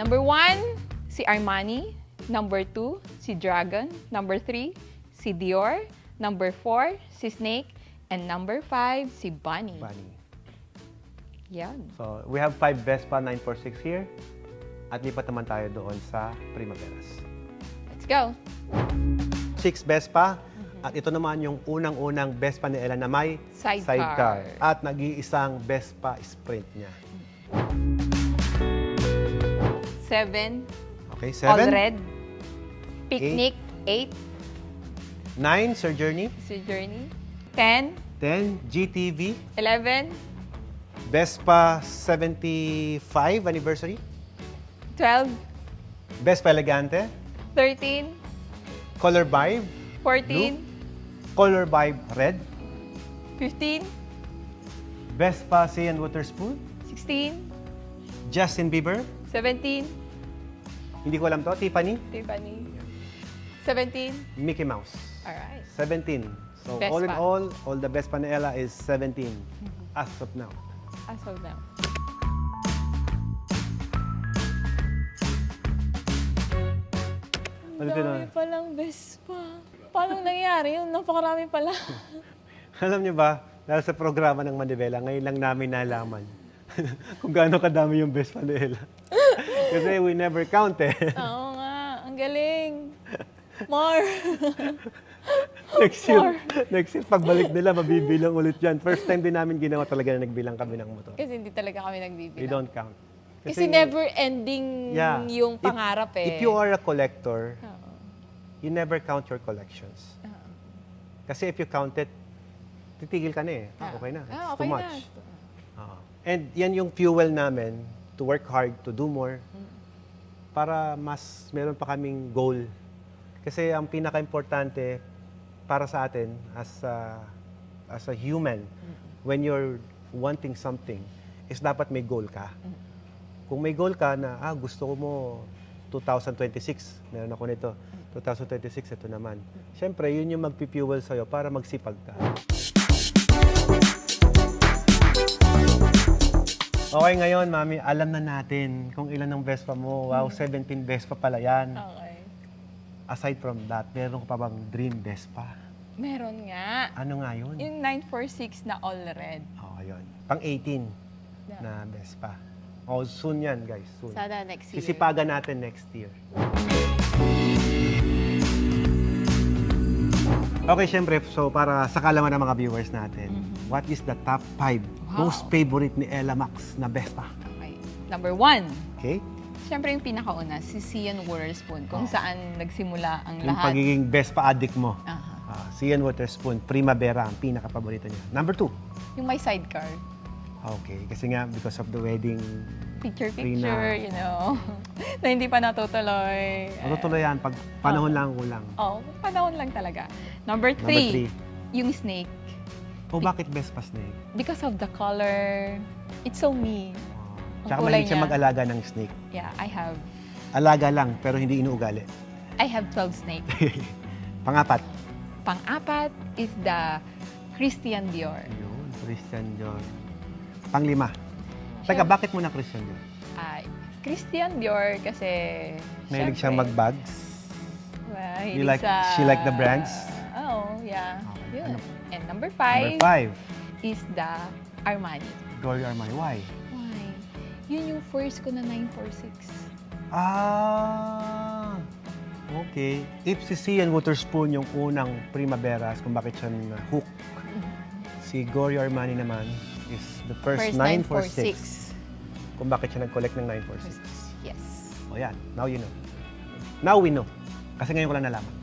Number 1, si Armani. Number 2, si Dragon. Number 3, si Dior. Number 4, si Snake. And number 5, si Bunny. Bunny. Yan. So, we have 5 Vespa 946 here. At lipat naman tayo doon sa Primaveras. Let's go. 6 Vespa. At ito naman yung unang-unang Vespa ni Ella na may Sidecar. At nag-iisang Vespa Sprint niya. 7, Okay, All 7. Red. Picnic, 8, 9, Sir Journey. si Journey. 10, 10, GTV. 11, Vespa 75 anniversary. 12, Vespa Elegante. 13, Color Vibe. 14, Color Vibe Red. 15, Vespa Sea and Waterspoon. 16, Justin Bieber. 17, Hindi ko alam to. Tiffany. Tiffany. 17, Mickey Mouse. alright. 17. So Vespa. all the Vespa ni Ella is 17 as of now. As of now. Ano Ang dami palang Vespa. Paano nangyari yun? Napakarami pala. Alam niyo ba, dahil sa programa ng Manivela, ngayon lang namin nalaman kung gaano kadami yung Vespa ni Ella. Kasi we never count eh. Oo nga, ang galing. More. Next year, pagbalik nila, mabibilang ulit yan. First time din namin ginawa talaga na nagbilang kami ng motor. Kasi hindi talaga kami We nagbibilang. don't count. Kasi never ending Yeah. yung pangarap eh. If you are a collector, Oo. you never count your collections. Oo. Kasi if you count it, titigil ka na eh. Okay na. It's okay too na. much. And yan yung fuel namin to work hard, to do more, para mas meron pa kaming goal. Kasi ang pinaka-importante para sa atin as a human, when you're wanting something, is dapat may goal ka. Kung may goal ka na, gusto ko mo 2026, meron ako nito. 2026, ito naman. Siyempre, yun yung magpifuel sa'yo para magsipag ka. Okay, ngayon, Mami, alam na natin kung ilan ang Vespa mo. Wow, 17 Vespa pala yan. Okay. Aside from that, meron ka pa bang dream Vespa? Meron nga. Ano nga yun? Yung 946 na all red. Yun. Pang 18 na Vespa. Soon yan, guys. Soon. Sana next year. Sisipagan natin next year. Okay, syempre, so para sa kalaman ng mga viewers natin, what is the top 5 most favorite ni Ella Max na Vespa? Okay. Number 1. Okay? Siyempre yung pinakauna, si Cian Waterspoon, kung saan nagsimula ang Yung lahat. pagiging Vespa addict mo. Aha. Sea and Waterspoon, Primavera, ang pinaka-paborito niya. Number 2. Yung may sidecar. Okay, kasi nga because of the wedding, Picture, you know, na hindi pa natutuloy. matutuloy yan pag panahon lang kulang. Panahon lang talaga. Number Number 3, 3. yung snake. Bakit Vespa Snake? Because of the color, it's so me. Tsaka kulay mahilig siya niya. mag-alaga ng snake. Yeah, I Alaga lang, pero hindi inuugali. have 12 snake. Pang-apat. Pang-apat is the Christian Dior. Yun, Christian Dior. Pang-lima. Teka, bakit mo na Christian Dior? Christian Dior kasi Mahilig siyang syempre, mag-bags? mahilig She like the brands? Yeah. Okay, Yun. ano? And number Number 5 5, is the Armani. Glory Armani. Why? Why? Yun yung first ko na 946. Okay. If si Sea and Waterspoon yung unang Primaveras, kung bakit siya na-hook. Si Gloria Armani naman is the first 946. Kung bakit siya nag-collect ng 946. Yes. O yan, now you know. Now we know. Kasi ngayon ko lang nalaman.